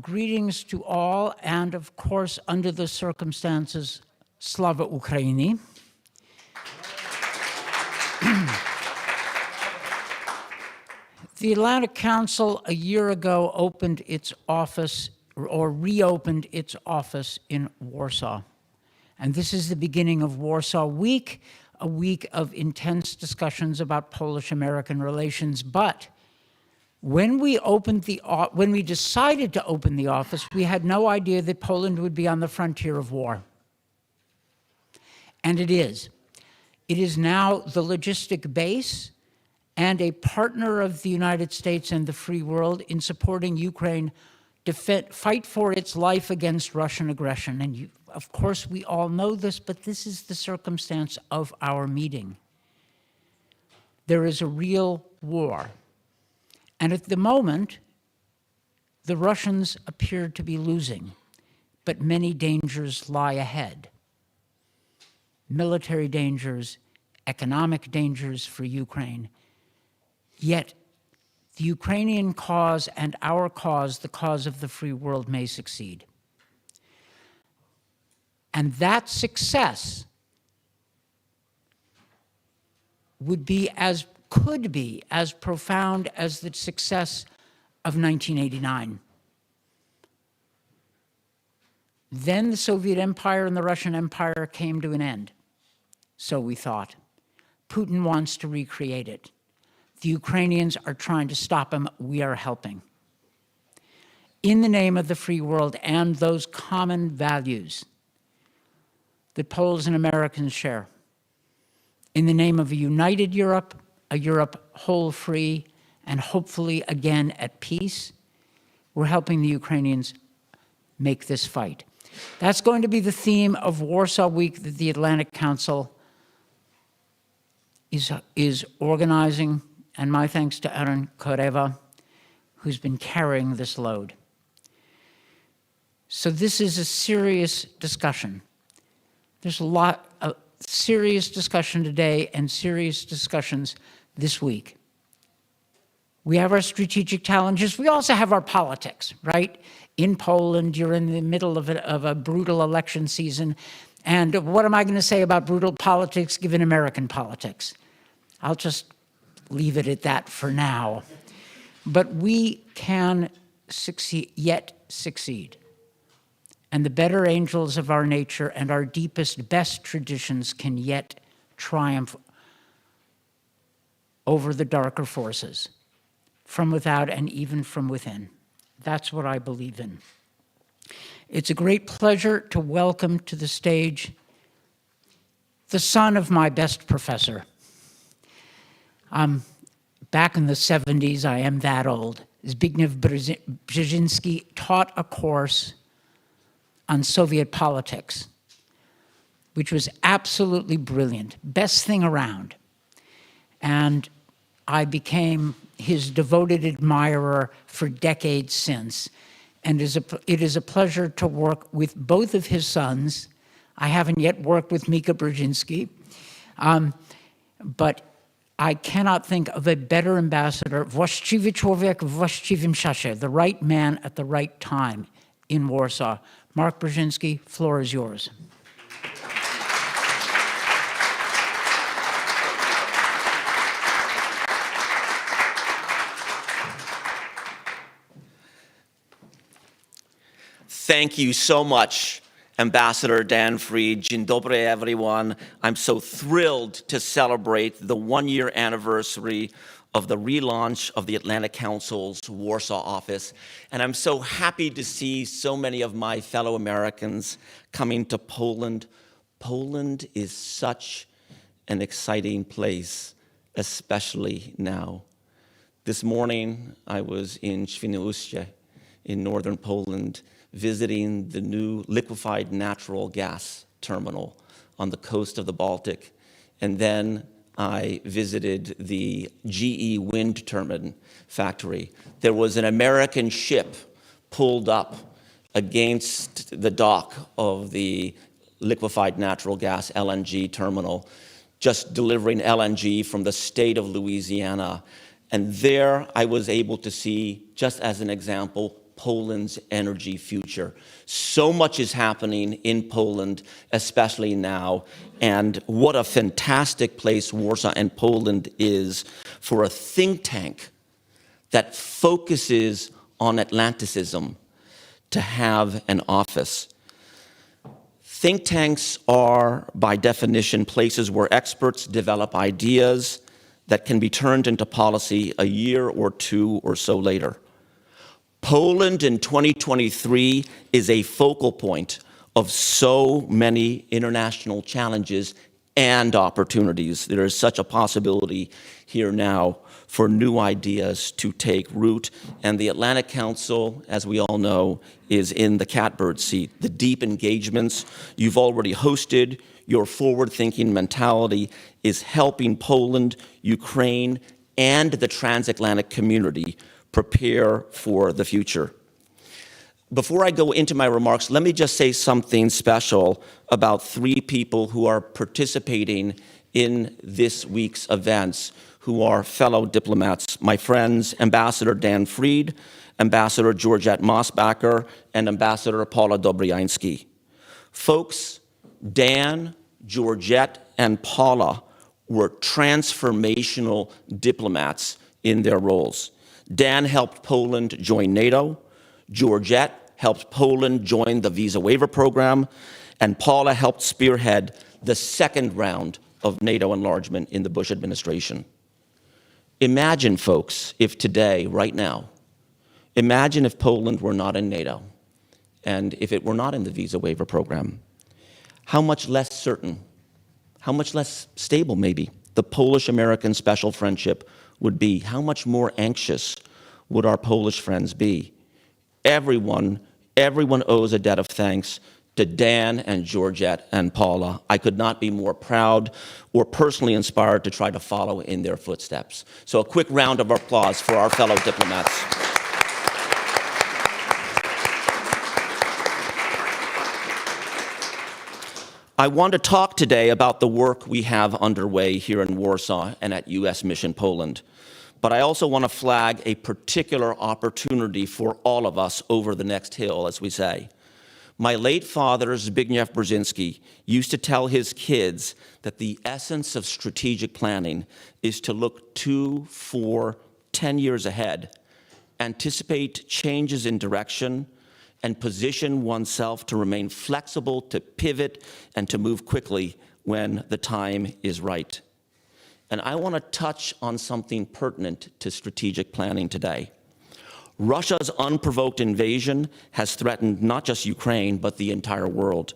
Greetings to all, and of course, under the circumstances, Slava Ukraini. The Atlantic Council a year ago opened its office, or reopened its office in Warsaw. And this is the beginning of Warsaw Week, a week of intense discussions about Polish-American relations. But when we decided to open the office, we had no idea that Poland would be on the frontier of war. And it is. It is now the logistic base and a partner of the United States and the free world in supporting Ukraine fight for its life against Russian aggression. And of course, we all know this, but this is the circumstance of our meeting. There is a real war. And at the moment, the Russians appear to be losing, but many dangers lie ahead. Military dangers, economic dangers for Ukraine. Yet, the Ukrainian cause and our cause, the cause of the free world, may succeed. And that success could be as profound as the success of 1989. Then the Soviet Empire and the Russian Empire came to an end, so we thought. Putin wants to recreate it. The Ukrainians are trying to stop him. We are helping. In the name of the free world and those common values that Poles and Americans share, in the name of a united Europe, a Europe whole, free, and hopefully again at peace, we're helping the Ukrainians make this fight. That's going to be the theme of Warsaw Week that the Atlantic Council is organizing, and my thanks to Aaron Koreva, who's been carrying this load. So this is a serious discussion. There's a lot of serious discussion today and serious discussions this week. We have our strategic challenges. We also have our politics, right? In Poland, you're in the middle of a brutal election season. And what am I going to say about brutal politics given American politics? I'll just leave it at that for now. But we can yet succeed. And the better angels of our nature and our deepest, best traditions can yet triumph over the darker forces, from without and even from within. That's what I believe in. It's a great pleasure to welcome to the stage the son of my best professor. Back in the 70s, I am that old, Zbigniew Brzezinski taught a course on Soviet politics, which was absolutely brilliant, best thing around. And I became his devoted admirer for decades since. And it is a pleasure to work with both of his sons. I haven't yet worked with Mika Brzezinski, but I cannot think of a better ambassador, właściwy człowiek w właściwym czasie, the right man at the right time in Warsaw. Mark Brzezinski, floor is yours. Thank you so much, Ambassador Dan Fried. Dzień dobry, everyone. I'm so thrilled to celebrate the one-year anniversary of the relaunch of the Atlantic Council's Warsaw office. And I'm so happy to see so many of my fellow Americans coming to Poland. Poland is such an exciting place, especially now. This morning, I was in Świnoujście in northern Poland, visiting the new liquefied natural gas terminal on the coast of the Baltic. And then I visited the GE wind turbine factory. There was an American ship pulled up against the dock of the liquefied natural gas LNG terminal, just delivering LNG from the state of Louisiana. And there I was able to see, just as an example, Poland's energy future. So much is happening in Poland, especially now, and what a fantastic place Warsaw and Poland is for a think tank that focuses on Atlanticism to have an office. Think tanks are, by definition, places where experts develop ideas that can be turned into policy a year or two or so later. Poland in 2023 is a focal point of so many international challenges and opportunities. There is such a possibility here now for new ideas to take root. And the Atlantic Council, as we all know, is in the catbird seat. The deep engagements you've already hosted, your forward-thinking mentality is helping Poland, Ukraine, and the transatlantic community prepare for the future. Before I go into my remarks, let me just say something special about three people who are participating in this week's events, who are fellow diplomats, my friends, Ambassador Dan Fried, Ambassador Georgette Mosbacher, and Ambassador Paula Dobryansky. Folks, Dan, Georgette, and Paula were transformational diplomats in their roles. Dan helped Poland join NATO, Georgette helped Poland join the visa waiver program, and Paula helped spearhead the second round of NATO enlargement in the Bush administration. Imagine, folks, if today, right now, imagine if Poland were not in NATO and if it were not in the visa waiver program. How much less certain, how much less stable maybe the Polish-American special friendship would be. How much more anxious would our Polish friends be? Everyone owes a debt of thanks to Dan and Georgette and Paula. I could not be more proud or personally inspired to try to follow in their footsteps. So a quick round of applause for our fellow diplomats. I want to talk today about the work we have underway here in Warsaw and at U.S. Mission Poland. But I also want to flag a particular opportunity for all of us over the next hill, as we say. My late father, Zbigniew Brzezinski, used to tell his kids that the essence of strategic planning is to look 2, 4, 10 years ahead, anticipate changes in direction, and position oneself to remain flexible, to pivot, and to move quickly when the time is right. And I want to touch on something pertinent to strategic planning today. Russia's unprovoked invasion has threatened not just Ukraine, but the entire world.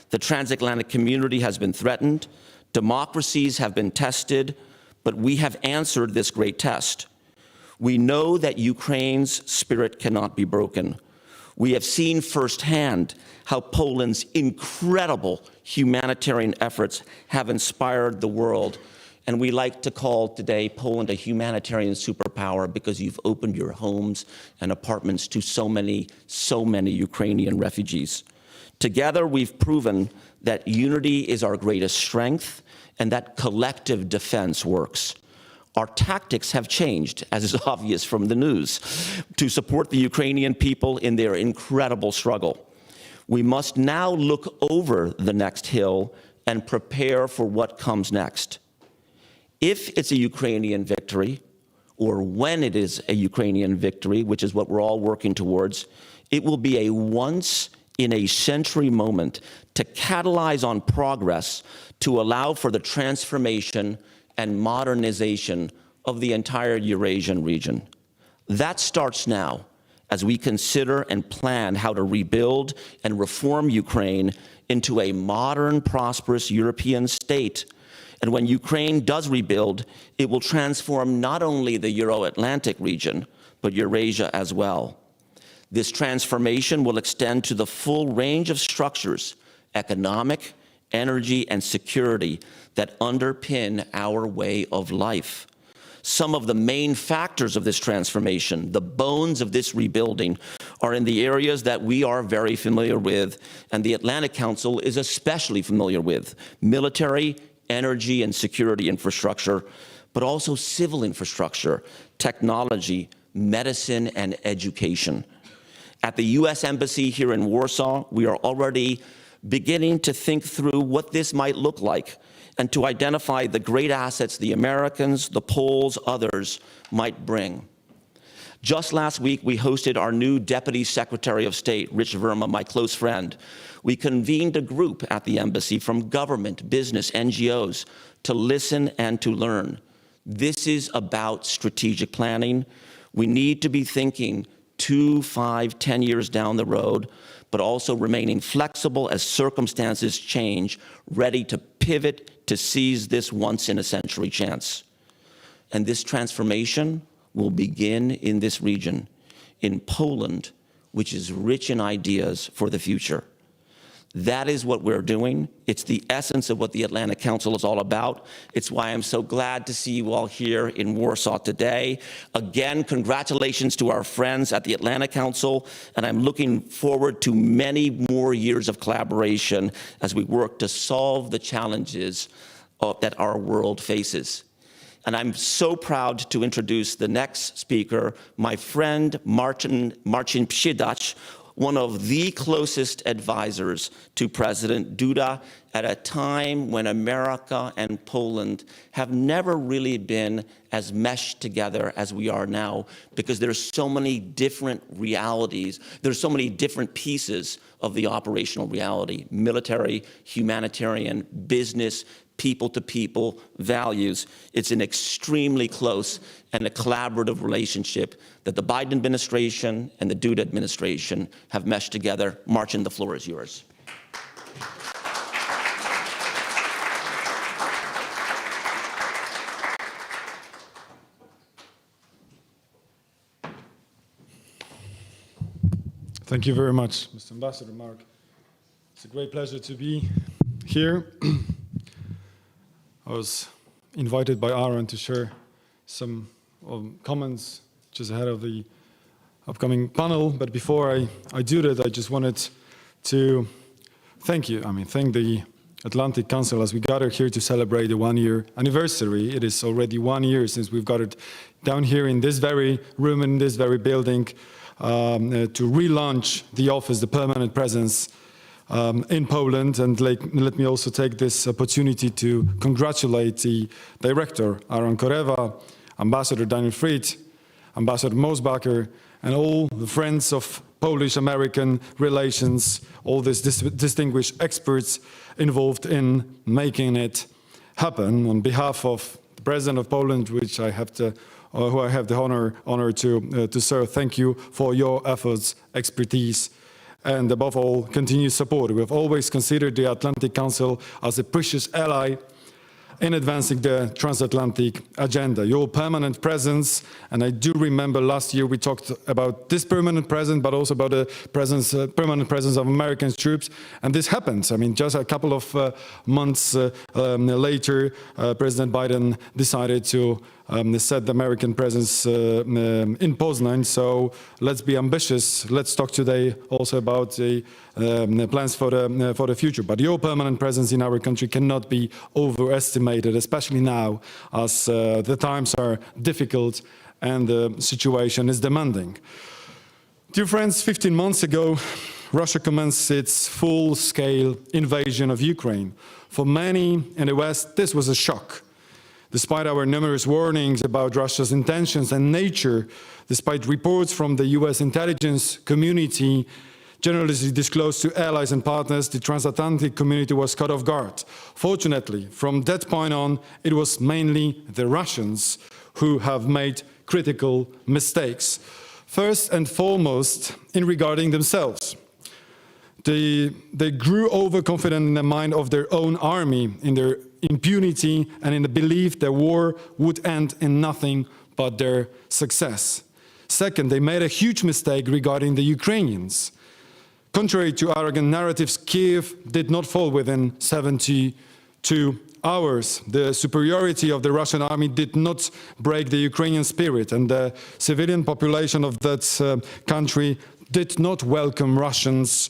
The transatlantic community has been threatened, democracies have been tested, but we have answered this great test. We know that Ukraine's spirit cannot be broken. We have seen firsthand how Poland's incredible humanitarian efforts have inspired the world. And we like to call today Poland a humanitarian superpower because you've opened your homes and apartments to so many Ukrainian refugees. Together, we've proven that unity is our greatest strength and that collective defense works. Our tactics have changed, as is obvious from the news, to support the Ukrainian people in their incredible struggle. We must now look over the next hill and prepare for what comes next. If it's a Ukrainian victory, or when it is a Ukrainian victory, which is what we're all working towards, it will be a once-in-a-century moment to catalyze on progress to allow for the transformation and modernization of the entire Eurasian region. That starts now as we consider and plan how to rebuild and reform Ukraine into a modern, prosperous European state. And when Ukraine does rebuild, it will transform not only the Euro-Atlantic region, but Eurasia as well. This transformation will extend to the full range of structures, economic, energy, and security that underpin our way of life. Some of the main factors of this transformation, the bones of this rebuilding, are in the areas that we are very familiar with, and the Atlantic Council is especially familiar with: military, energy, and security infrastructure, but also civil infrastructure, technology, medicine, and education. At the U.S. Embassy here in Warsaw, we are already beginning to think through what this might look like and to identify the great assets the Americans, the Poles, others might bring. Just last week, we hosted our new Deputy Secretary of State, Rich Verma, my close friend. We convened a group at the embassy from government, business, NGOs to listen and to learn. This is about strategic planning. We need to be thinking 2, 5, 10 years down the road, but also remaining flexible as circumstances change, ready to pivot to seize this once-in-a-century chance. And this transformation will begin in this region, in Poland, which is rich in ideas for the future. That is what we're doing. It's the essence of what the Atlantic Council is all about. It's why I'm so glad to see you all here in Warsaw today. Again, congratulations to our friends at the Atlantic Council, and I'm looking forward to many more years of collaboration as we work to solve the challenges that our world faces. And I'm so proud to introduce the next speaker, my friend Marcin Przydacz, one of the closest advisors to President Duda at a time when America and Poland have never really been as meshed together as we are now, because there's so many different realities, there's so many different pieces of the operational reality: military, humanitarian, business, people-to-people values. It's an extremely close and a collaborative relationship that the Biden administration and the Duda administration have meshed together. Marcin, the floor is yours. Thank you very much, Mr. Ambassador Mark. It's a great pleasure to be here. I was invited by Aaron to share some comments just ahead of the upcoming panel. But before I do that, I just wanted to thank you. Thank the Atlantic Council as we gather here to celebrate the 1-year anniversary. It is already 1 year since we've gathered down here in this very room, in this very building, to relaunch the office, the permanent presence in Poland. And let me also take this opportunity to congratulate the director, Aaron Korewa, Ambassador Daniel Fried, Ambassador Mosbacher, and all the friends of Polish-American relations, all these distinguished experts involved in making it happen. On behalf of the President of Poland, which I have who I have the honor to serve, thank you for your efforts, expertise, and above all, continued support. We have always considered the Atlantic Council as a precious ally in advancing the transatlantic agenda. Your permanent presence, and I do remember last year we talked about this permanent presence, but also about the permanent presence of American troops, and this happens. Just a couple of months later, President Biden decided to set the American presence in Poznań. So let's be ambitious. Let's talk today also about the plans for the future. But your permanent presence in our country cannot be overestimated, especially now as the times are difficult and the situation is demanding. Dear friends, 15 months ago, Russia commenced its full-scale invasion of Ukraine. For many in the West, this was a shock. Despite our numerous warnings about Russia's intentions and nature, despite reports from the US intelligence community generously disclosed to allies and partners, the transatlantic community was caught off guard. Fortunately, from that point on, it was mainly the Russians who have made critical mistakes. First and foremost, in regarding themselves. They grew overconfident in the mind of their own army, in their impunity, and in the belief that war would end in nothing but their success. Second, they made a huge mistake regarding the Ukrainians. Contrary to arrogant narratives, Kiev did not fall within 72 hours. The superiority of the Russian army did not break the Ukrainian spirit, and the civilian population of that country did not welcome Russians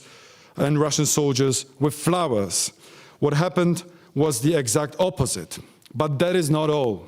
and Russian soldiers with flowers. What happened was the exact opposite. But that is not all.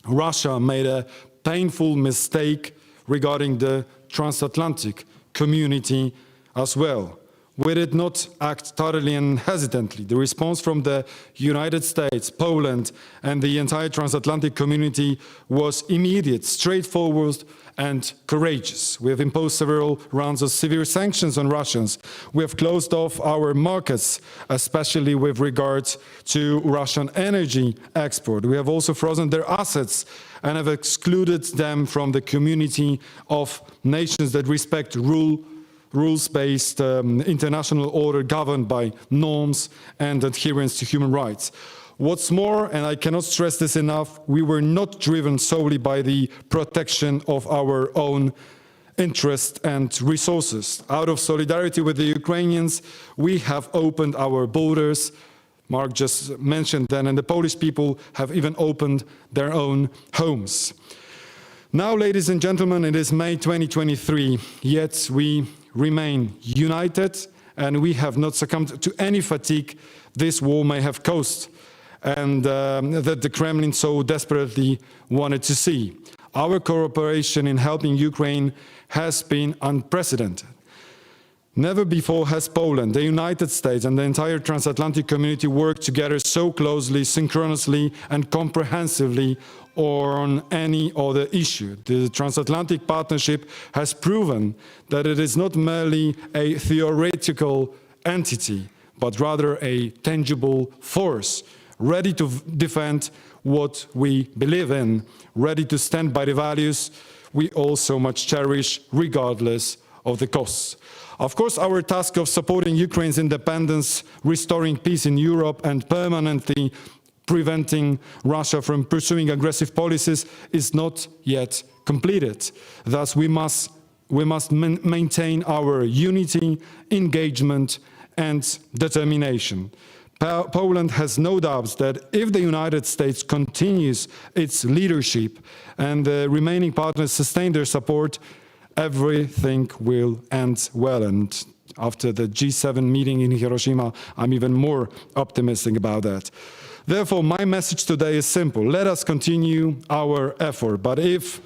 Russia made a painful mistake regarding the transatlantic community as well. We did not act totally and hesitantly. The response from the United States, Poland, and the entire transatlantic community was immediate, straightforward, and courageous. We have imposed several rounds of severe sanctions on Russians. We have closed off our markets, especially with regards to Russian energy export. We have also frozen their assets and have excluded them from the community of nations that respect rules-based international order governed by norms and adherence to human rights. What's more, and I cannot stress this enough, we were not driven solely by the protection of our own interests and resources. Out of solidarity with the Ukrainians, we have opened our borders. Mark just mentioned that, and the Polish people have even opened their own homes. Now, ladies and gentlemen, it is May 2023, yet we remain united, and we have not succumbed to any fatigue this war may have caused, and that the Kremlin so desperately wanted to see. Our cooperation in helping Ukraine has been unprecedented. Never before has Poland, the United States, and the entire transatlantic community worked together so closely, synchronously, and comprehensively on any other issue. The transatlantic partnership has proven that it is not merely a theoretical entity, but rather a tangible force, ready to defend what we believe in, ready to stand by the values we all so much cherish, regardless of the costs. Of course, our task of supporting Ukraine's independence, restoring peace in Europe, and permanently preventing Russia from pursuing aggressive policies is not yet completed. Thus, we must maintain our unity, engagement, and determination. Poland has no doubts that if the United States continues its leadership and the remaining partners sustain their support, everything will end well. And after the G7 meeting in Hiroshima, I'm even more optimistic about that. Therefore, my message today is simple. Let us continue our effort. But if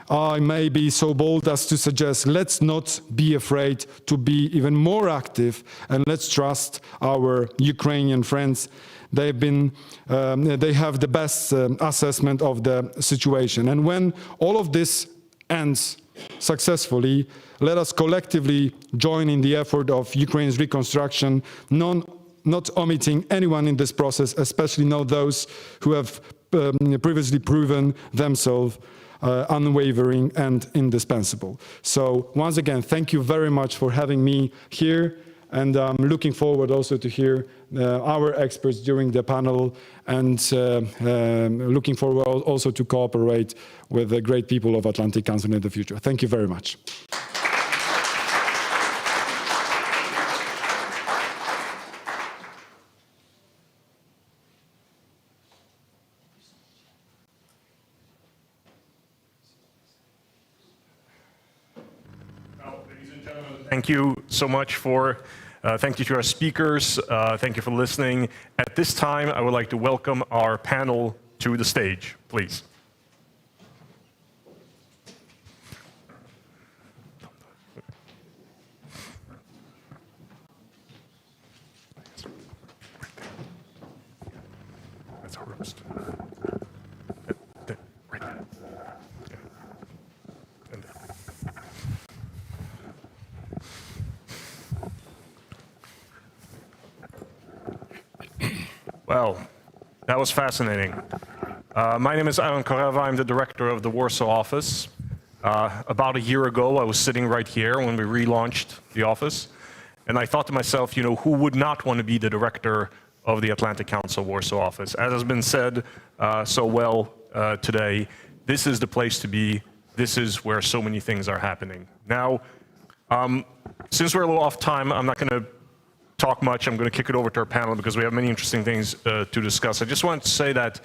I may be so bold as to suggest, let's not be afraid to be even more active, and let's trust our Ukrainian friends. They have the best assessment of the situation. And when all of this ends successfully, let us collectively join in the effort of Ukraine's reconstruction, not omitting anyone in this process, especially not those who have previously proven themselves unwavering and indispensable. So once again, thank you very much for having me here, and I'm looking forward also to hear our experts during the panel, and looking forward also to cooperate with the great people of Atlantic Council in the future. Thank you very much. Thank you so much thank you to our speakers. Thank you for listening. At this time, I would like to welcome our panel to the stage, please. That's our roast. Right there. And there. Well, that was fascinating. My name is Aaron Koreva. I'm the director of the Warsaw office. About a year ago, I was sitting right here when we relaunched the office, and I thought to myself, who would not want to be the director of the Atlantic Council Warsaw office? As has been said so well today, this is the place to be. This is where so many things are happening. Now, since we're a little off time, I'm not going to talk much. I'm going to kick it over to our panel because we have many interesting things to discuss. I just wanted to say that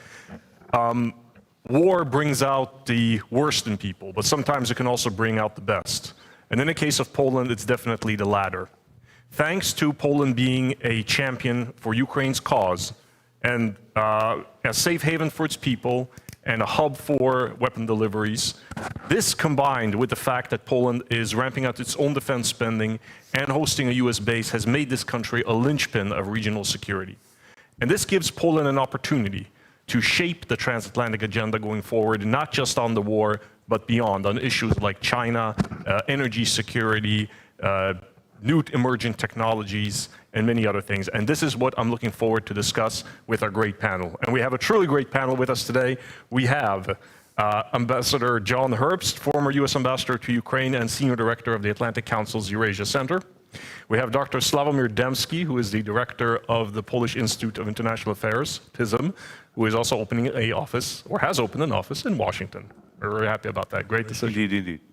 war brings out the worst in people, but sometimes it can also bring out the best. And in the case of Poland, it's definitely the latter. Thanks to Poland being a champion for Ukraine's cause and a safe haven for its people and a hub for weapon deliveries. This combined with the fact that Poland is ramping up its own defense spending and hosting a US base has made this country a linchpin of regional security. And this gives Poland an opportunity to shape the transatlantic agenda going forward, not just on the war, but beyond, on issues like China, energy security, new emerging technologies, and many other things. And this is what I'm looking forward to discuss with our great panel. And we have a truly great panel with us today. We have Ambassador John Herbst, former US Ambassador to Ukraine and Senior Director of the Atlantic Council's Eurasia Center. We have Dr. Sławomir Dębski, who is the Director of the Polish Institute of International Affairs, PISM, who is also opening an office, or has opened an office in Washington. We're very happy about that. Great decision.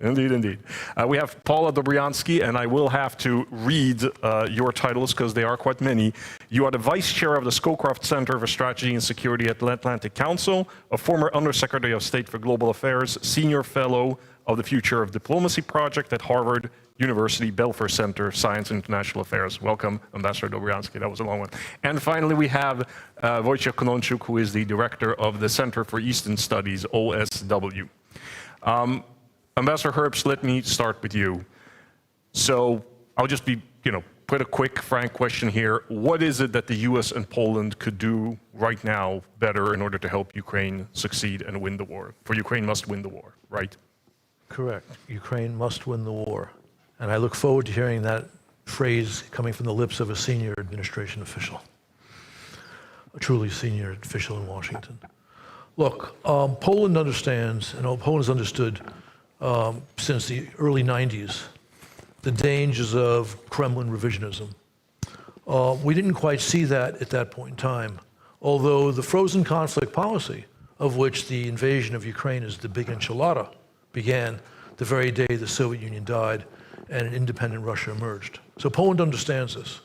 Indeed. Indeed. We have Paula Dobriansky, and I will have to read your titles because they are quite many. You are the Vice Chair of the Scowcroft Center for Strategy and Security at the Atlantic Council, a former Undersecretary of State for Global Affairs, Senior Fellow of the Future of Diplomacy Project at Harvard University Belfer Center, Science and International Affairs. Welcome, Ambassador Dobriansky. That was a long one. And finally, we have Wojciech Kononczuk, who is the Director of the Center for Eastern Studies, OSW. Ambassador Herbst, let me start with you. So I'll just be, put a quick, frank question here. What is it that the US and Poland could do right now better in order to help Ukraine succeed and win the war? For Ukraine must win the war, right? Correct. Ukraine must win the war. And I look forward to hearing that phrase coming from the lips of a senior administration official, a truly senior official in Washington. Look, Poland understands, and Poland has understood since the early 90s, the dangers of Kremlin revisionism. We didn't quite see that at that point in time, although the frozen conflict policy, of which the invasion of Ukraine is the big enchilada, began the very day the Soviet Union died and an independent Russia emerged. So Poland understands this.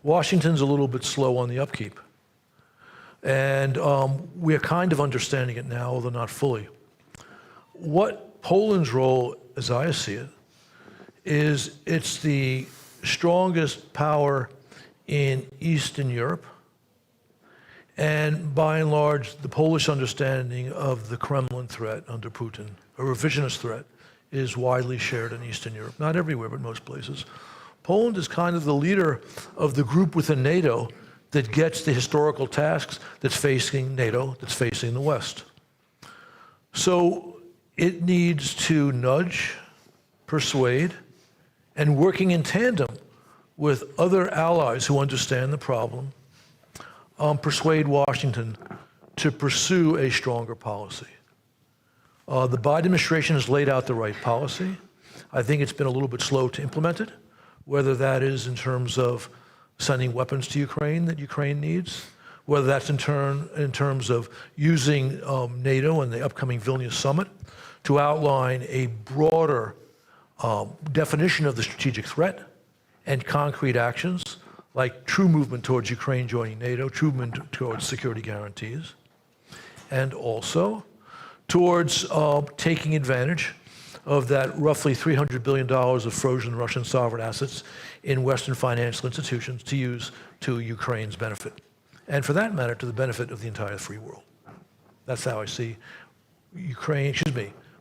Washington's a little bit slow on the upkeep. And we're kind of understanding it now, although not fully. What Poland's role, as I see it, is it's the strongest power in Eastern Europe. And by and large, the Polish understanding of the Kremlin threat under Putin, a revisionist threat, is widely shared in Eastern Europe. Not everywhere, but most places. Poland is kind of the leader of the group within NATO that gets the historical tasks that's facing NATO, that's facing the West. So it needs to nudge, persuade, and working in tandem with other allies who understand the problem, persuade Washington to pursue a stronger policy. The Biden administration has laid out the right policy. I think it's been a little bit slow to implement it, whether that is in terms of sending weapons to Ukraine that Ukraine needs, whether that's in terms of using NATO and the upcoming Vilnius summit to outline a broader definition of the strategic threat and concrete actions, like true movement towards Ukraine joining NATO, true movement towards security guarantees, and also towards taking advantage of that roughly $300 billion of frozen Russian sovereign assets in Western financial institutions to use to Ukraine's benefit. And for that matter, to the benefit of the entire free world. That's how I see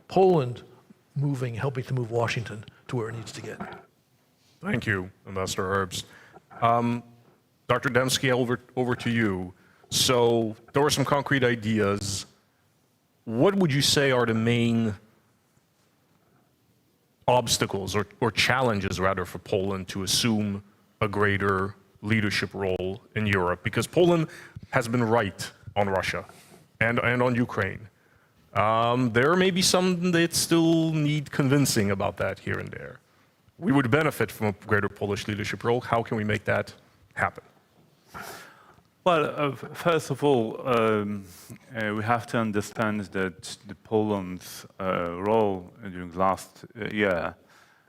Poland helping to move Washington to where it needs to get. Thank you, Ambassador Herbst. Dr. Dębski, over to you. So there were some concrete ideas. What would you say are the main obstacles or challenges, rather, for Poland to assume a greater leadership role in Europe? Because Poland has been right on Russia and on Ukraine. There may be some that still need convincing about that here and there. We would benefit from a greater Polish leadership role. How can we make that happen? Well, first of all, we have to understand that Poland's role during the last year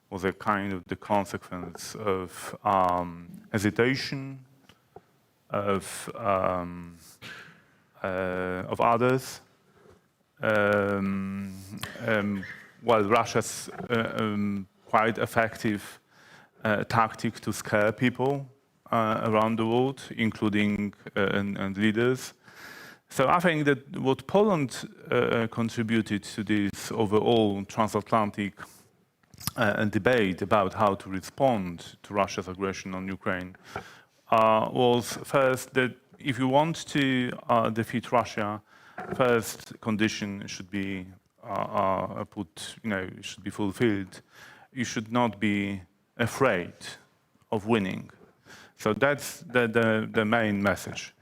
was a kind of the consequence of hesitation of others, while Russia's quite effective tactic to scare people around the world, including and leaders. So I think that what Poland contributed to this overall transatlantic debate about how to respond to Russia's aggression on Ukraine was first that if you want to defeat Russia, first condition should be should be fulfilled. You should not be afraid of winning. So that's the main message.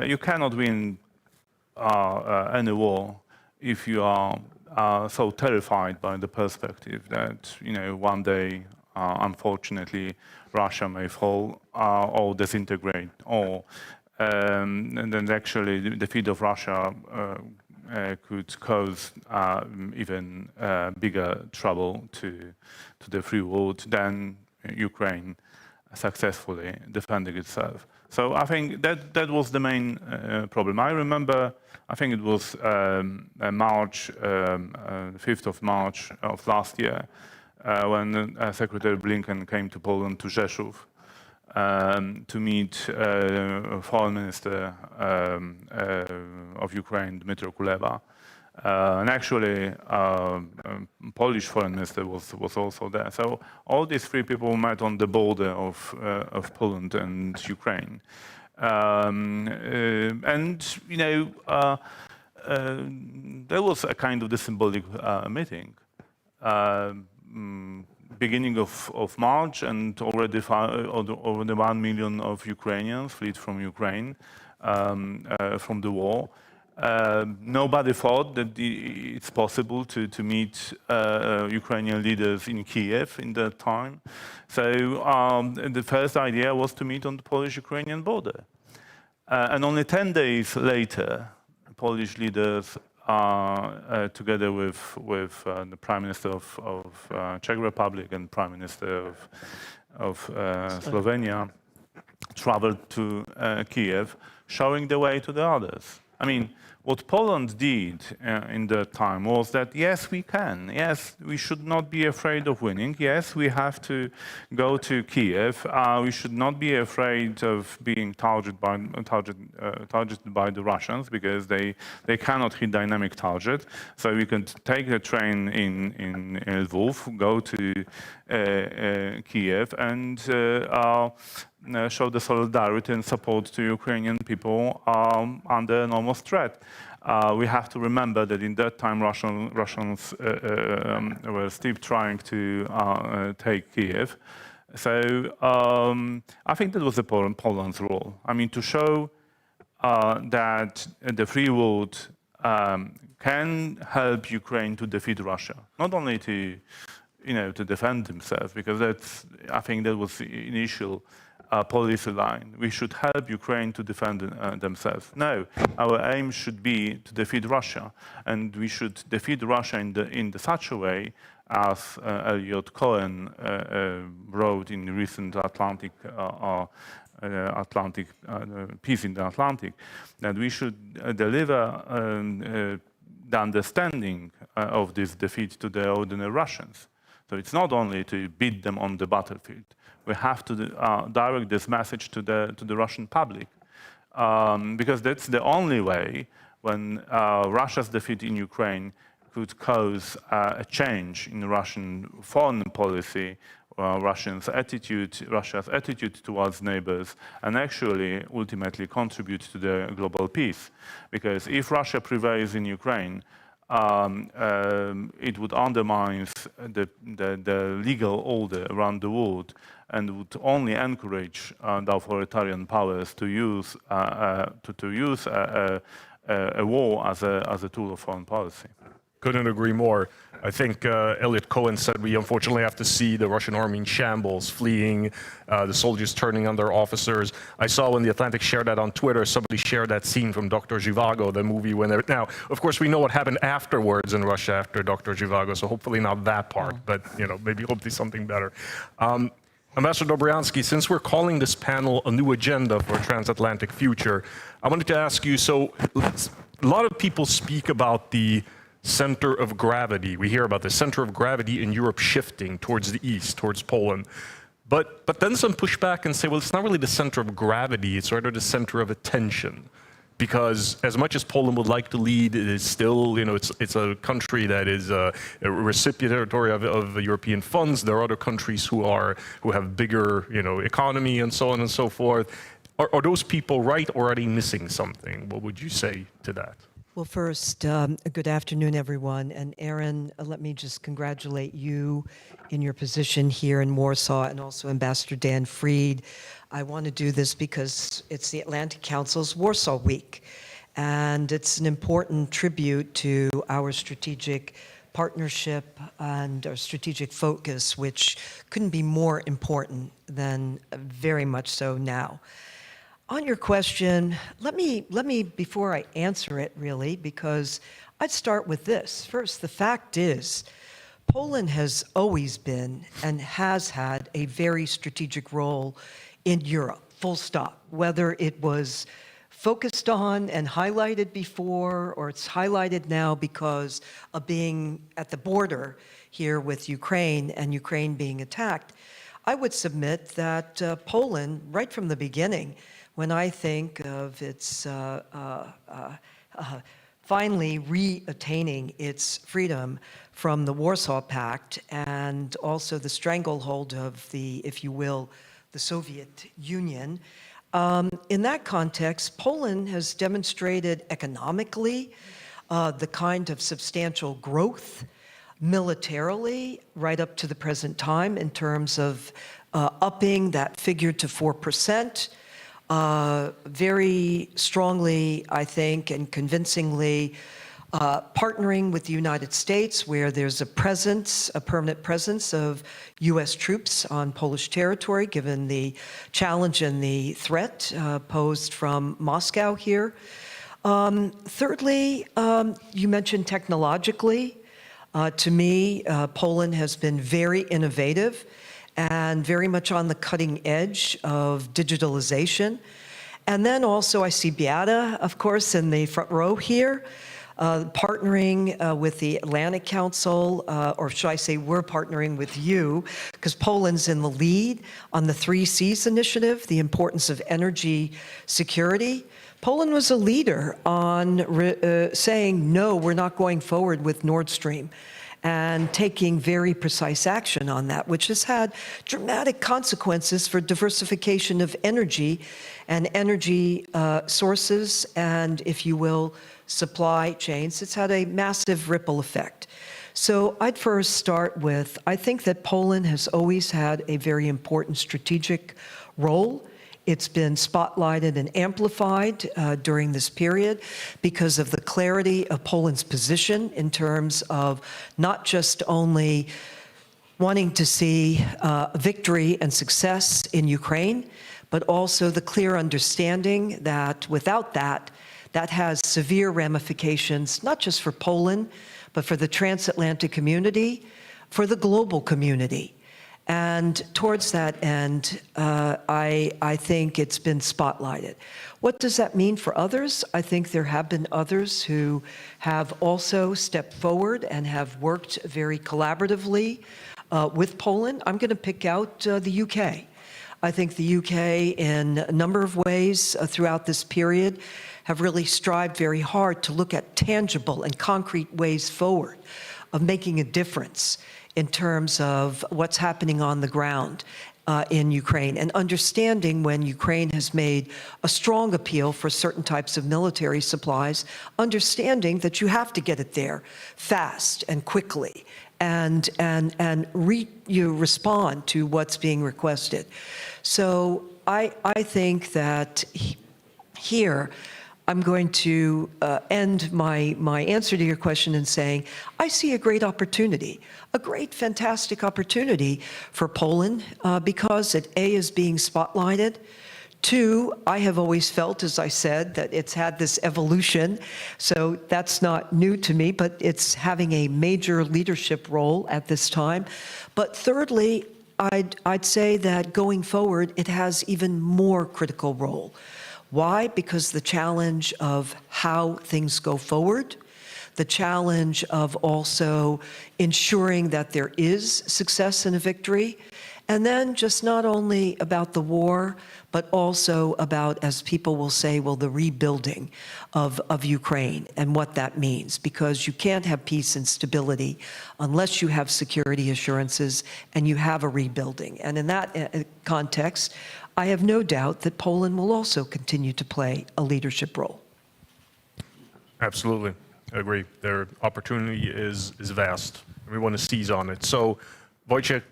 You cannot win any war if you are so terrified by the perspective that one day, unfortunately, Russia may fall or disintegrate, or and then actually the defeat of Russia could cause even bigger trouble to the free world than Ukraine successfully defending itself. So I think that was the main problem. I remember, I think it was March, 5th of March of last year, when Secretary Blinken came to Poland, to Rzeszów, to meet Foreign Minister of Ukraine, Dmytro Kuleba. And actually, Polish Foreign Minister was also there. So all these three people met on the border of Poland and Ukraine. There was a kind of the symbolic meeting. Beginning of March, and already over 1 million of Ukrainians fled from Ukraine, from the war. Nobody thought that it's possible to meet Ukrainian leaders in Kiev in that time. So the first idea was to meet on the Polish-Ukrainian border. And only 10 days later, Polish leaders, together with the Prime Minister of Czech Republic and Prime Minister of Slovenia, traveled to Kiev, showing the way to the others. I mean, what Poland did in that time was that, yes, we can. Yes, we should not be afraid of winning. Yes, we have to go to Kiev. We should not be afraid of being targeted by the Russians, because they cannot hit dynamic target. So we can take the train in Lviv, go to Kiev, and show the solidarity and support to Ukrainian people under enormous threat. We have to remember that in that time Russians were still trying to take Kiev. So I think that was Poland's role. I mean, to show that the free world can help Ukraine to defeat Russia, not only to defend themselves, because I think that was the initial policy line. We should help Ukraine to defend themselves. No, our aim should be to defeat Russia, and we should defeat Russia in such a way, as Elliot Cohen wrote in the recent Atlantic Peace in the Atlantic, that we should deliver the understanding of this defeat to the ordinary Russians. So it's not only to beat them on the battlefield. We have to direct this message to the Russian public, because that's the only way when Russia's defeat in Ukraine could cause a change in Russian foreign policy, Russia's attitude towards neighbors, and actually ultimately contribute to the global peace. Because if Russia prevails in Ukraine, it would undermine the legal order around the world, and would only encourage the authoritarian powers to use a war as a tool of foreign policy. Couldn't agree more. I think Elliot Cohen said we unfortunately have to see the Russian army in shambles, fleeing, the soldiers turning on their officers. I saw when The Atlantic shared that on Twitter, somebody shared that scene from Dr. Zhivago, the movie. Now, of course, we know what happened afterwards in Russia after Dr. Zhivago, so hopefully not that part, but maybe hopefully something better. Ambassador Dobryansky, since we're calling this panel a new agenda for a transatlantic future, I wanted to ask you, so a lot of people speak about the center of gravity. We hear about the center of gravity in Europe shifting towards the east, towards Poland. But then some push back and say, well, it's not really the center of gravity, it's rather the center of attention. because as much as Poland would like to lead, it is still, it's a country that is a recipientary of European funds. There are other countries who have bigger, economy and so on and so forth. Are those people right, or are they missing something? What would you say to that? Well, first, good afternoon, everyone. And Aaron, let me just congratulate you in your position here in Warsaw, and also Ambassador Dan Fried. I want to do this because it's the Atlantic Council's Warsaw Week, and it's an important tribute to our strategic partnership and our strategic focus, which couldn't be more important than very much so now. On your question, let me before I answer it really, because I'd start with this. First, the fact is, Poland has always been and has had a very strategic role in Europe, full stop. Whether it was focused on and highlighted before, or it's highlighted now because of being at the border here with Ukraine and Ukraine being attacked, I would submit that Poland, right from the beginning, when I think of its finally re-attaining its freedom from the Warsaw Pact and also the stranglehold of the, if you will, the Soviet Union. In that context, Poland has demonstrated economically the kind of substantial growth militarily right up to the present time in terms of upping that figure to 4%. Very strongly, I think, and convincingly partnering with the United States, where there's a presence, a permanent presence of U.S. troops on Polish territory, given the challenge and the threat posed from Moscow here. Thirdly, you mentioned technologically. To me, Poland has been very innovative and very much on the cutting edge of digitalization. And then also I see Beata, of course, in the front row here, partnering with the Atlantic Council, or should I say we're partnering with you, because Poland's in the lead on the 3 Cs initiative, the importance of energy security. Poland was a leader on saying, no, we're not going forward with Nord Stream, and taking very precise action on that, which has had dramatic consequences for diversification of energy and energy sources and, if you will, supply chains. It's had a massive ripple effect. So I'd first start with, I think that Poland has always had a very important strategic role. It's been spotlighted and amplified during this period because of the clarity of Poland's position in terms of not just only wanting to see victory and success in Ukraine, but also the clear understanding that without that, that has severe ramifications, not just for Poland, but for the transatlantic community, for the global community. And towards that end, I think it's been spotlighted. What does that mean for others? I think there have been others who have also stepped forward and have worked very collaboratively with Poland. I'm going to pick out the UK. I think the UK, in a number of ways throughout this period, have really strived very hard to look at tangible and concrete ways forward of making a difference in terms of what's happening on the ground in Ukraine, and understanding when Ukraine has made a strong appeal for certain types of military supplies, understanding that you have to get it there fast and quickly, and you respond to what's being requested. So I think that here, I'm going to end my answer to your question in saying, I see a great opportunity, a great, fantastic opportunity for Poland because it, A, is being spotlighted. 2, I have always felt, as I said, that it's had this evolution. So that's not new to me, but it's having a major leadership role at this time. But thirdly, I'd say that going forward, it has even more critical role. Why? Because the challenge of how things go forward, the challenge of also ensuring that there is success and a victory, And then just not only about the war, but also about, as people will say, well, the rebuilding of Ukraine and what that means, because you can't have peace and stability unless you have security assurances and you have a rebuilding. And in that context, I have no doubt that Poland will also continue to play a leadership role. Absolutely, I agree. Their opportunity is vast. We want to seize on it. So, Wojciech,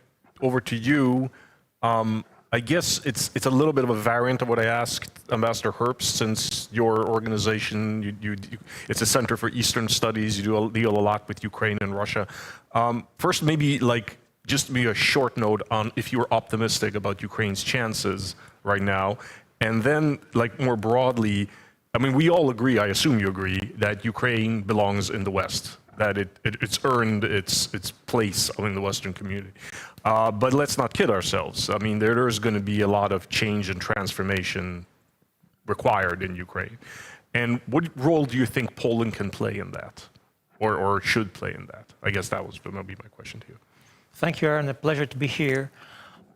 over to you. I guess it's a little bit of a variant of what I asked Ambassador Herbst, since your organization, it's a Center for Eastern Studies, you deal a lot with Ukraine and Russia. First, maybe just a short note on if you're optimistic about Ukraine's chances right now, and then more broadly, I mean, we all agree, I assume you agree, that Ukraine belongs in the West, that it's earned its place in the Western community. But let's not kid ourselves. I mean, there's going to be a lot of change and transformation required in Ukraine. And what role do you think Poland can play in that, or should play in that? I guess that was maybe my question to you. Thank you, Aaron. A pleasure to be here.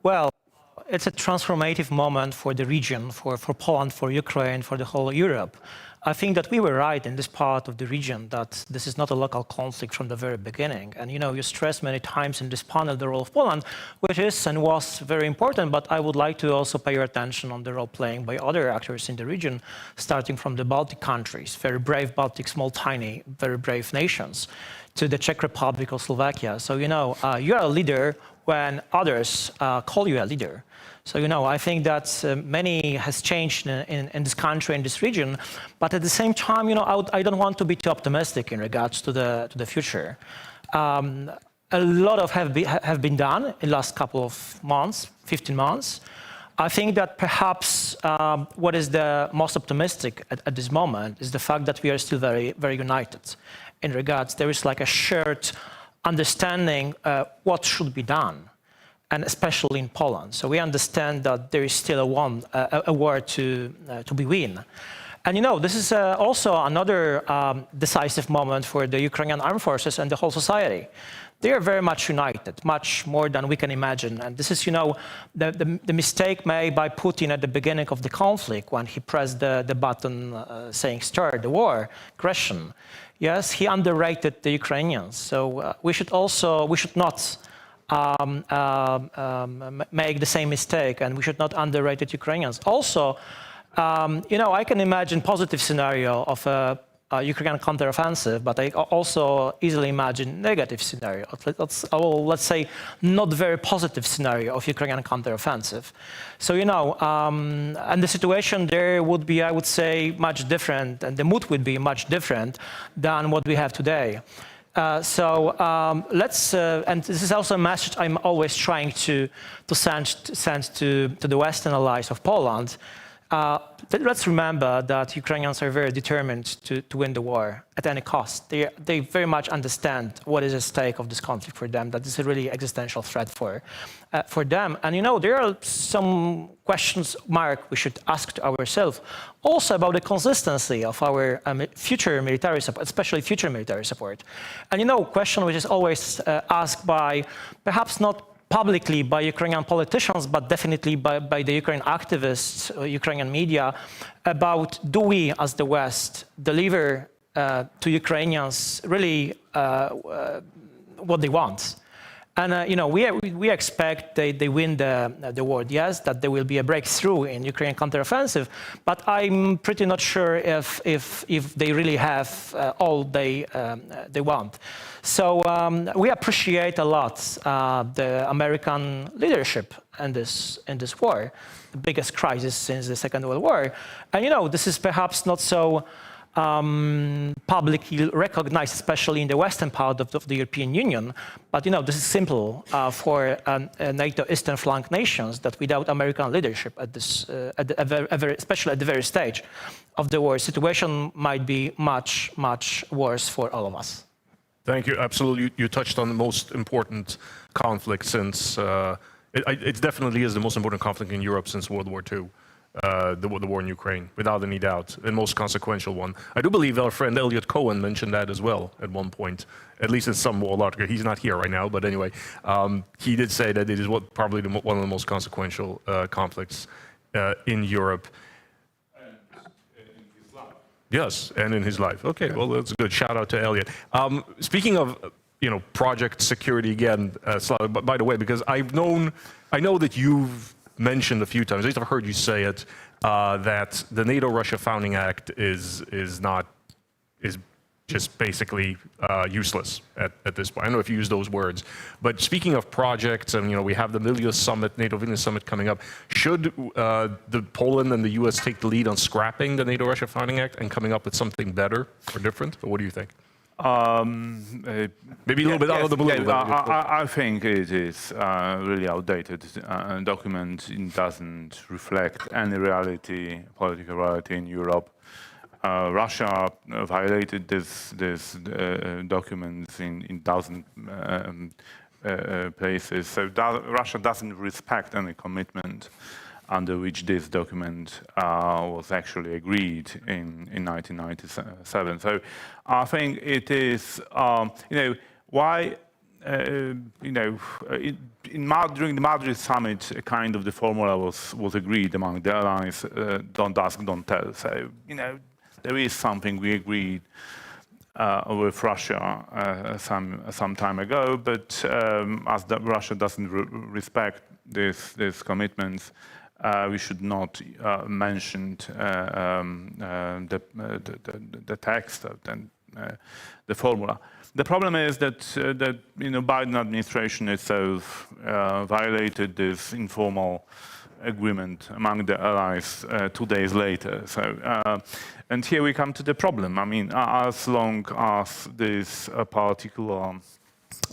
Well, it's a transformative moment for the region, for Poland, for Ukraine, for the whole Europe. I think that we were right in this part of the region that this is not a local conflict from the very beginning. And you stressed many times in this panel the role of Poland, which is and was very important, but I would like to also pay your attention on the role playing by other actors in the region, starting from the Baltic countries, very brave Baltic, small, tiny, very brave nations, to the Czech Republic or Slovakia. So, you're a leader when others call you a leader. So, I think that many has changed in this country, in this region, but at the same time, I don't want to be too optimistic in regards to the future. A lot of have been done in the last couple of months, 15 months. I think that perhaps what is the most optimistic at this moment is the fact that we are still very, very united in regards. There is a shared understanding what should be done, and especially in Poland. So we understand that there is still a war to be won. And this is also another decisive moment for the Ukrainian armed forces and the whole society. They are very much united, much more than we can imagine. And this is, the mistake made by Putin at the beginning of the conflict when he pressed the button saying start the war, aggression. Yes, he underrated the Ukrainians. So we should not make the same mistake, and we should not underrate the Ukrainians. Also, I can imagine positive scenario of a Ukrainian counteroffensive, but I also easily imagine negative scenario. Let's say not very positive scenario of Ukrainian counteroffensive. So, and the situation there would be, I would say, much different, and the mood would be much different than what we have today. And this is also a message I'm always trying to send to the Western allies of Poland. Let's remember that Ukrainians are very determined to win the war at any cost. They very much understand what is at stake of this conflict for them, that this is a really existential threat for them. And there are some questions, Mark, we should ask to ourselves also about the consistency of our future military support, especially future military support. And question which is always asked by, perhaps not publicly by Ukrainian politicians, but definitely by the Ukrainian activists, Ukrainian media, about do we, as the West, deliver to Ukrainians really what they want? And we expect they win the war. Yes, that there will be a breakthrough in Ukrainian counteroffensive, but I'm pretty not sure if they really have all they want. So we appreciate a lot the American leadership in this war, the biggest crisis since the Second World War. And this is perhaps not so publicly recognized, especially in the western part of the European Union. But this is simple for NATO Eastern flank nations, that without American leadership at this, especially at the very stage of the war, situation might be much, much worse for all of us. Thank you. Absolutely, you touched on the most important conflict since. It definitely is the most important conflict in Europe since World War II. the war in Ukraine, without any doubt, and most consequential one. I do believe our friend Elliot Cohen mentioned that as well at one point, at least in some wall article. He's not here right now, but anyway, he did say that it is probably one of the most consequential conflicts in Europe. And in his life. Yes, and in his life. Okay, well, that's a good shout out to Elliot. Speaking of project security again, but by the way, because I know that you've mentioned a few times, at least I've heard you say it, that the NATO-Russia Founding Act is just basically useless at this point. I don't know if you use those words, but speaking of projects, and we have the Vilnius Summit, NATO-Vilnius Summit coming up. Should the Poland and the U.S. take the lead on scrapping the NATO-Russia Founding Act and coming up with something better or different? Or what do you think? Maybe a little bit out of the blue. I think it is really outdated document. It doesn't reflect any reality, political reality in Europe. Russia violated this documents in dozen places. So Russia doesn't respect any commitment under which this document was actually agreed in 1997. So I think it is, why, during the Madrid summit, a kind of the formula was agreed among the allies, don't ask, don't tell. So, there is something we agreed with Russia some time ago, but as Russia doesn't respect these commitments, we should not mention the text and the formula. The problem is that Biden administration itself violated this informal agreement among the allies 2 days later. So, and here we come to the problem. I mean, as long as this particular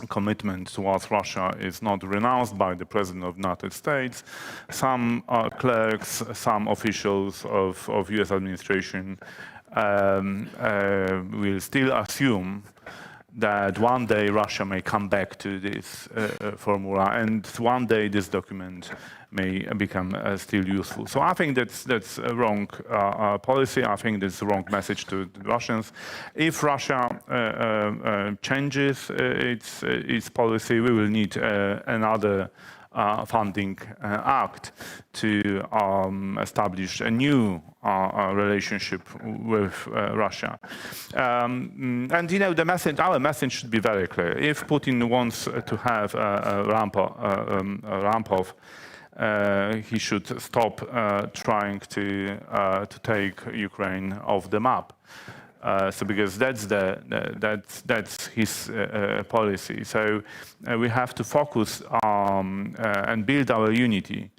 commitment towards Russia is not renounced by the President of the United States, some clerks, some officials of US administration will still assume that one day Russia may come back to this formula, and one day this document may become still useful. So I think that's a wrong policy. I think that's a wrong message to the Russians. If Russia changes its policy, we will need another funding act to establish a new relationship with Russia. And the message, our message should be very clear. If Putin wants to have a ramp off, he should stop trying to take Ukraine off the map. So because that's his policy. So we have to focus and build our unity,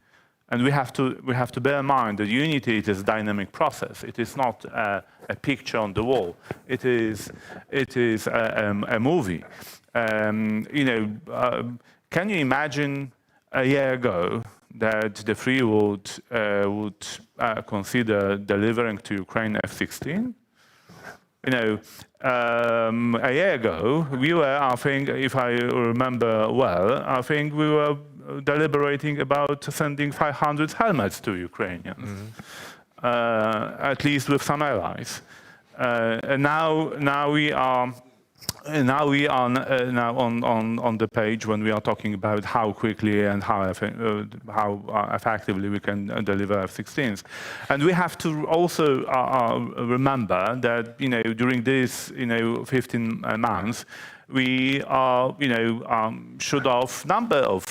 and we have to bear in mind that unity is a dynamic process. It is not a picture on the wall. It is a movie. Can you imagine a year ago that the Free World would consider delivering to Ukraine F-16? A year ago, we were, I think, if I remember well, I think we were deliberating about sending 500 helmets to Ukrainians, at least with some allies. And now we are now on the page when we are talking about how quickly and how effectively we can deliver F-16s. And we have to also remember that during these 15 months we shoot off number of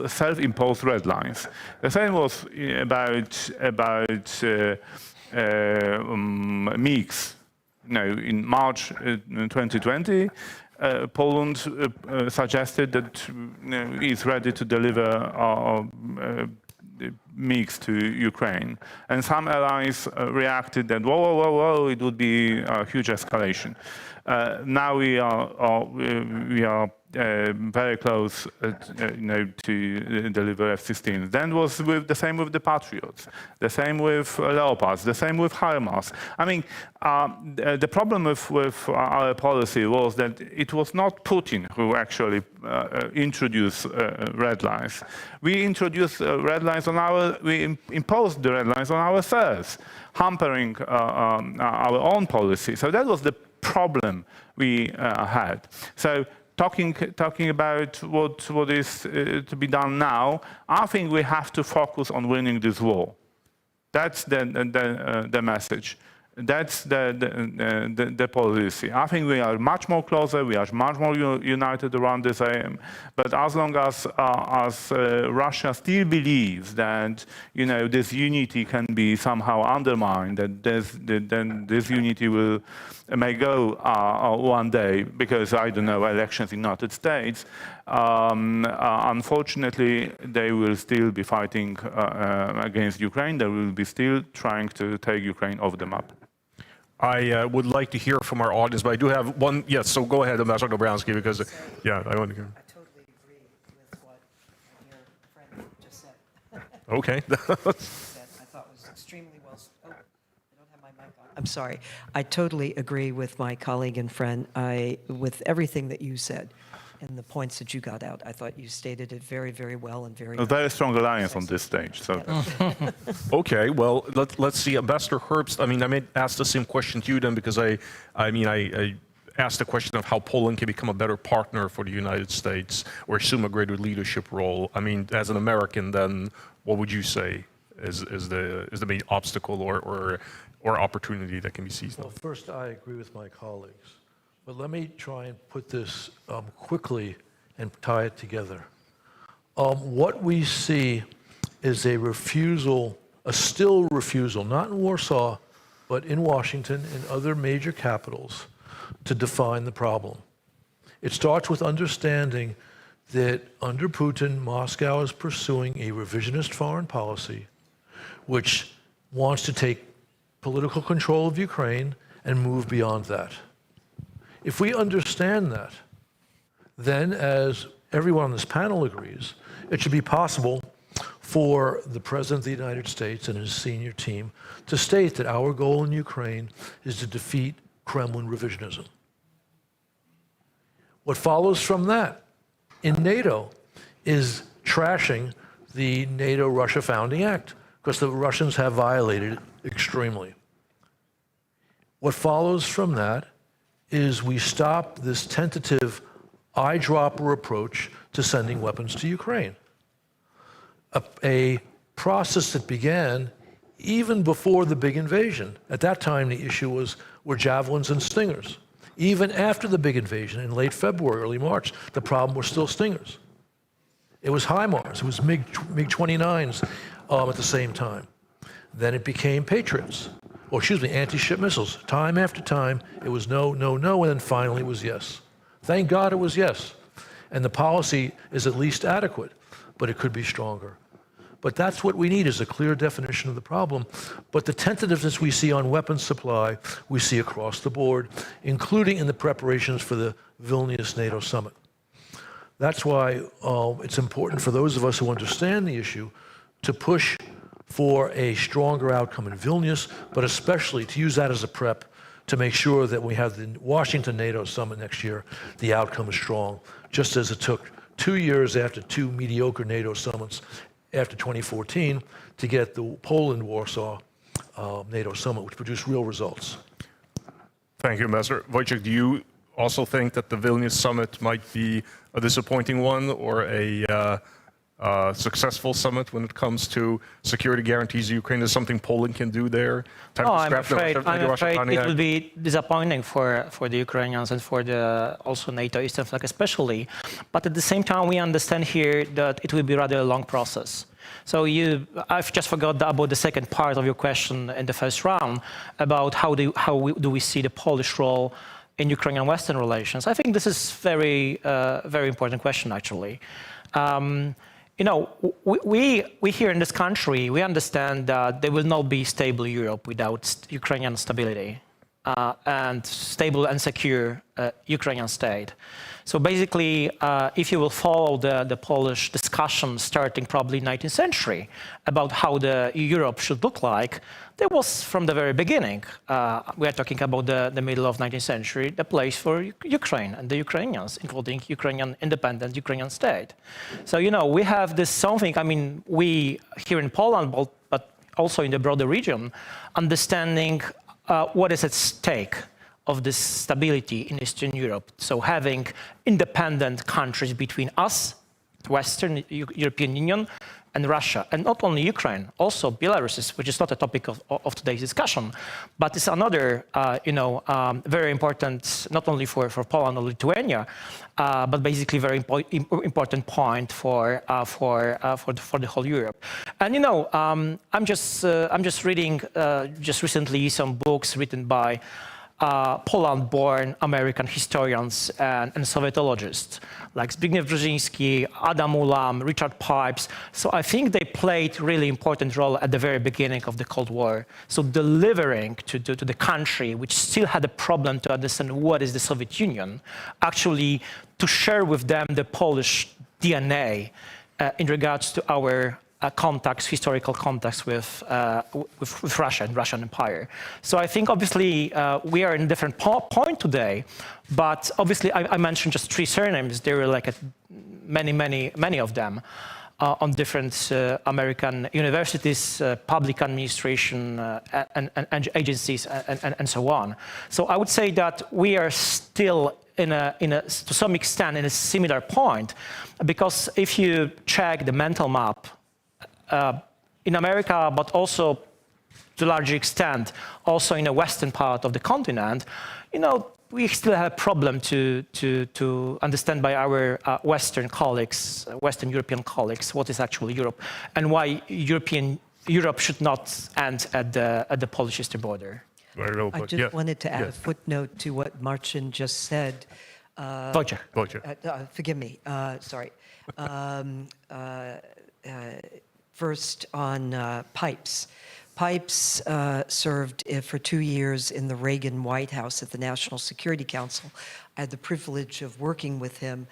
self-imposed red lines. The same was about MiGs. In March 2020, Poland suggested that it's ready to deliver MiGs to Ukraine, and some allies reacted that whoa, it would be a huge escalation. Now we are very close, to deliver F-16. Then was the same with the Patriots, the same with Leopards, the same with HIMARS. I mean, the problem with our policy was that it was not Putin who actually introduced red lines. We introduced red lines we imposed the red lines on ourselves, hampering our own policy. So that was the problem we had. So talking about what is to be done now, I think we have to focus on winning this war. That's the message. That's the policy. I think we are much more closer. We are much more united around this aim. But as long as Russia still believes that this unity can be somehow undermined, that then this unity may go one day because I don't know elections in the United States. Unfortunately, they will still be fighting against Ukraine. They will be still trying to take Ukraine off the map. I would like to hear from our audience, but I do have one. Yes, so go ahead, Ambassador Dobransky, because, yeah, I want to hear. I totally agree with what your friend just said. Okay. That I thought was extremely well. Oh, I don't have my mic on. I'm sorry. I totally agree with my colleague and friend. With everything that you said and the points that you got out. I thought you stated it very, very well and very. A very strong alliance on this stage. So. Okay, well, let's see, Ambassador Herbst. I mean, I may ask the same question to you then, because I asked the question of how Poland can become a better partner for the United States or assume a greater leadership role. I mean, as an American, then what would you say is the main obstacle or opportunity that can be seized on? Well, first, I agree with my colleagues. But let me try and put this quickly and tie it together. What we see is a still refusal, not in Warsaw, but in Washington and other major capitals, to define the problem. It starts with understanding that under Putin, Moscow is pursuing a revisionist foreign policy, which wants to take political control of Ukraine and move beyond that. If we understand that, then, as everyone on this panel agrees, it should be possible for the President of the United States and his senior team to state that our goal in Ukraine is to defeat Kremlin revisionism. What follows from that in NATO is trashing the NATO-Russia Founding Act, because the Russians have violated it extremely. What follows from that is we stop this tentative eyedropper approach to sending weapons to Ukraine. A process that began even before the big invasion. At that time, the issue were javelins and stingers. Even after the big invasion in late February, early March, the problem was still stingers. It was HIMARS, it was MiG-29s at the same time. Then it became Patriots. Anti-ship missiles. Time after time, it was no, no, no, and then finally it was yes. Thank God it was yes. And the policy is at least adequate, but it could be stronger. But that's what we need, is a clear definition of the problem. But the tentativeness we see on weapons supply, we see across the board, including in the preparations for the Vilnius NATO summit. That's why it's important for those of us who understand the issue to push for a stronger outcome in Vilnius, but especially to use that as a prep to make sure that we have the Washington NATO summit next year, the outcome is strong, just as it took 2 years after 2 mediocre NATO summits after 2014 to get the Poland-Warsaw NATO summit, which produced real results. Thank you, Ambassador. Wojciech, do you also think that the Vilnius summit might be a disappointing one or a successful summit when it comes to security guarantees in Ukraine? Is something Poland can do there? I'm afraid it will be disappointing for the Ukrainians and for also NATO Eastern flank especially. But at the same time, we understand here that it will be rather a long process. So I've just forgot about the second part of your question in the first round about how do we see the Polish role in Ukrainian-Western relations. I think this is very important question, actually. We here in this country, we understand that there will not be stable Europe without Ukrainian stability. and stable and secure Ukrainian state. So basically, if you will follow the Polish discussion starting probably 19th century about how the Europe should look like, there was from the very beginning, we are talking about the middle of 19th century, the place for Ukraine and the Ukrainians, including Ukrainian independent Ukrainian state. So, you know, we have this something, I mean, we here in Poland, but also in the broader region, understanding what is at stake of this stability in Eastern Europe. So having independent countries between us, Western European Union, and Russia, and not only Ukraine, also Belarus, which is not a topic of today's discussion, but it's another, very important, not only for Poland or Lithuania, but basically very important point for the whole Europe. And you know, I'm just reading just recently some books written by Poland-born American historians and Sovietologists like Zbigniew Brzezinski, Adam Ulam, Richard Pipes. So I think they played really important role at the very beginning of the Cold War. So delivering to the country, which still had a problem to understand what is the Soviet Union, actually to share with them the Polish DNA in regards to our historical contacts with Russia and Russian Empire. So I think obviously we are in a different point today, but obviously I mentioned just 3 surnames. There were like many of them on different American universities, public administration, and agencies, and so on. So I would say that we are still to some extent in a similar point, because if you check the mental map in America, but also to a larger extent, also in the western part of the continent, you know, we still have a problem to understand by our Western colleagues, Western European colleagues, what is actually Europe and why Europe should not end at the Polish-Eastern border. Very well I put. just Yeah. wanted to add a Yes. footnote to what Marcin just said. Wojciech. Forgive me, sorry. First on Pipes. Pipes served for 2 years in the Reagan White House at the National Security Council. I had the privilege of working with him,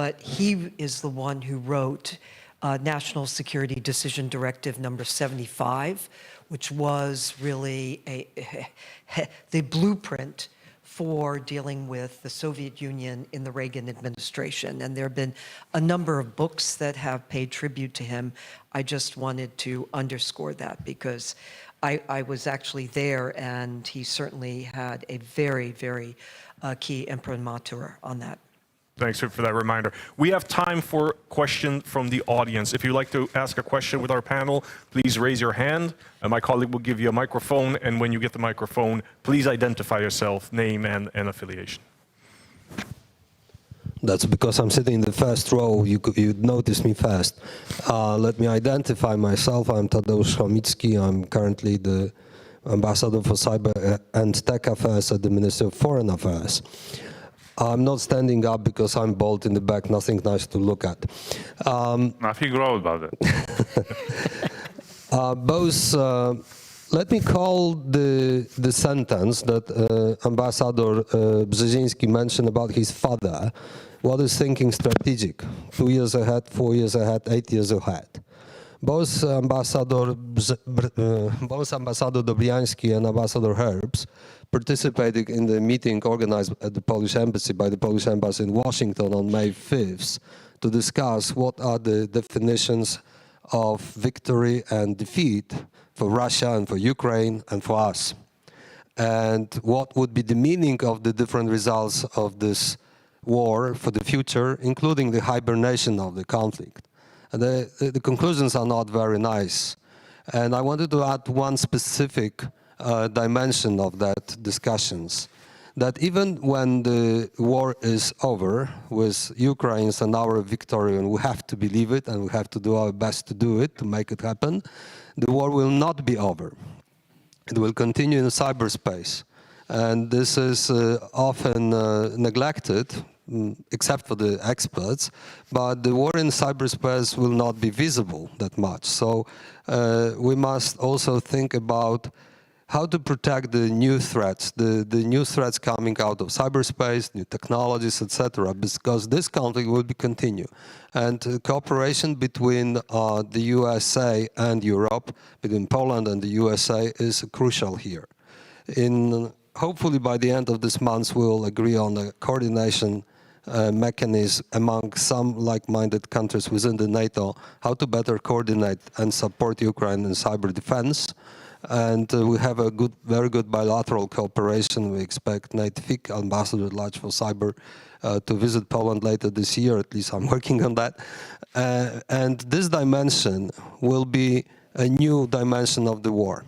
but he is the one who wrote National Security Decision Directive number 75, which was really the blueprint for dealing with the Soviet Union in the Reagan administration. And there have been a number of books that have paid tribute to him. I just wanted to underscore that because I was actually there, and he certainly had a very, very key imprimatur on that. Thanks for that reminder. We have time for questions from the audience. If you'd like to ask a question with our panel, please raise your hand. My colleague will give you a microphone, and when you get the microphone, please identify yourself, name and affiliation. That's because I'm sitting in the first row. You'd notice me first. Let me identify myself. I'm Tadeusz Chomicki. I'm currently the ambassador for cyber and tech affairs at the Ministry of Foreign Affairs. I'm not standing up because I'm bald in the back, nothing nice to look at. Nothing wrong about it. Let me call the sentence that Ambassador Brzezinski mentioned about his father. What is thinking strategic? 2 years ahead, 4 years ahead, 8 years ahead. Both Ambassador Dobriański and Ambassador Herbst participated in the meeting organized at the Polish Embassy by the Polish Embassy in Washington on May 5th to discuss what are the definitions of victory and defeat for Russia and for Ukraine and for us. And what would be the meaning of the different results of this war for the future, including the hibernation of the conflict. And the conclusions are not very nice. And I wanted to add one specific dimension of that discussions, that even when the war is over with Ukraine's and our victory, and we have to believe it and we have to do our best to do it, to make it happen, the war will not be over. It will continue in cyberspace. And this is often neglected, except for the experts, but the war in cyberspace will not be visible that much. So we must also think about how to protect the new threats, the new threats coming out of cyberspace, new technologies, etc., because this conflict will be continue. And cooperation between the USA and Europe, between Poland and the USA, is crucial here. Hopefully by the end of this month, we'll agree on a coordination mechanism among some like-minded countries within the NATO, how to better coordinate and support Ukraine in cyber defense. And we have a very good bilateral cooperation. We expect Nate Fick, Ambassador at Large for Cyber, to visit Poland later this year. At least I'm working on that. And this dimension will be a new dimension of the war,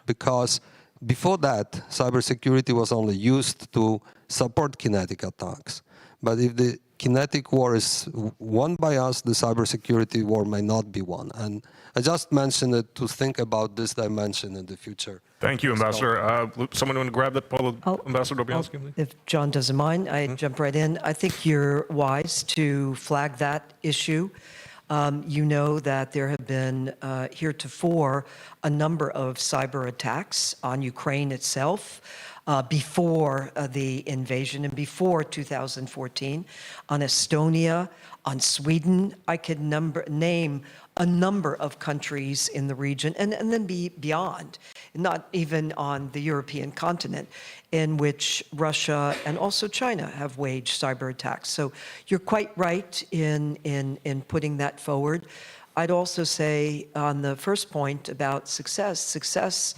because before that, cybersecurity was only used to support kinetic attacks. But if the kinetic war is won by us, the cybersecurity war may not be won. And I just mentioned it to think about this dimension in the future. Thank you, Ambassador. Someone want to grab that, Ambassador Dobianski, please? If John doesn't mind, I jump right in. I think you're wise to flag that issue. You know that there have been heretofore a number of cyber attacks on Ukraine itself before the invasion and before 2014, on Estonia, on Sweden. I could name a number of countries in the region, and then beyond, not even on the European continent, in which Russia and also China have waged cyber attacks. So you're quite right in putting that forward. I'd also say on the first point about success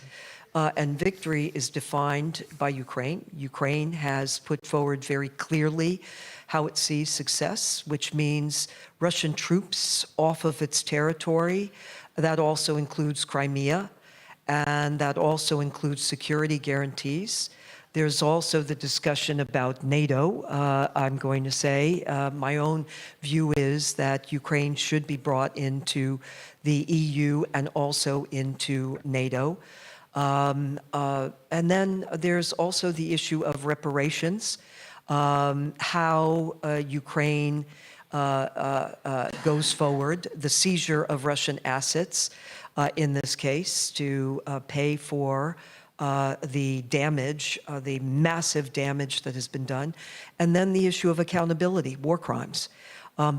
and victory is defined by Ukraine. Ukraine has put forward very clearly how it sees success, which means Russian troops off of its territory. That also includes Crimea, and that also includes security guarantees. There's also the discussion about NATO. I'm going to say my own view is that Ukraine should be brought into the EU and also into NATO. And then there's also the issue of reparations, how Ukraine goes forward, the seizure of Russian assets in this case to pay for the damage, the massive damage that has been done, and then the issue of accountability, war crimes.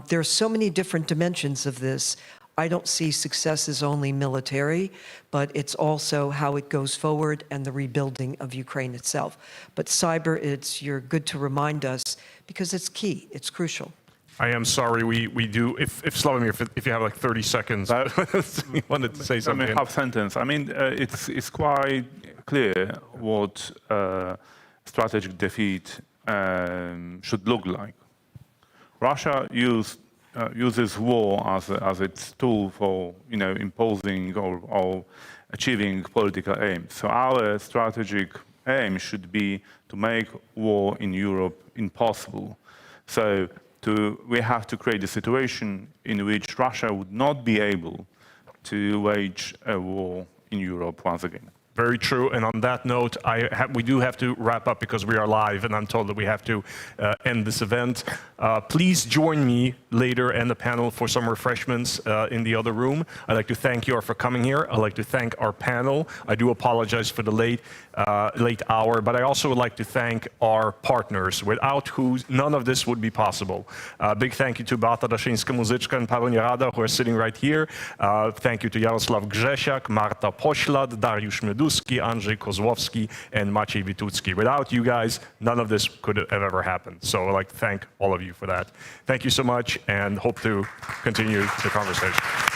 There are so many different dimensions of this. I don't see success as only military, but it's also how it goes forward and the rebuilding of Ukraine itself. But cyber, you're good to remind us because it's key, it's crucial. I am sorry, we do, if Slavomir, if you have like 30 seconds, you wanted to say something. I mean, half sentence. I mean, it's quite clear what strategic defeat should look like. Russia uses war as its tool for, imposing or achieving political aims. So our strategic aim should be to make war in Europe impossible. So we have to create a situation in which Russia would not be able to wage a war in Europe once again. Very true. And on that note, we do have to wrap up because we are live, and I'm told that we have to end this event. Please join me later and the panel for some refreshments in the other room. I'd like to thank you all for coming here. I'd like to thank our panel. I do apologize for the late hour, but I also would like to thank our partners, without whom none of this would be possible. Big thank you to Beata Daszyńska-Muzyczka and Paweł Nierada, who are sitting right here. Thank you to Jarosław Grzesiak, Marta Poślad, Dariusz Meduski, Andrzej Kozłowski, and Maciej Witucki. Without you guys, none of this could have ever happened. So I'd like to thank all of you for that. Thank you so much, and hope to continue the conversation.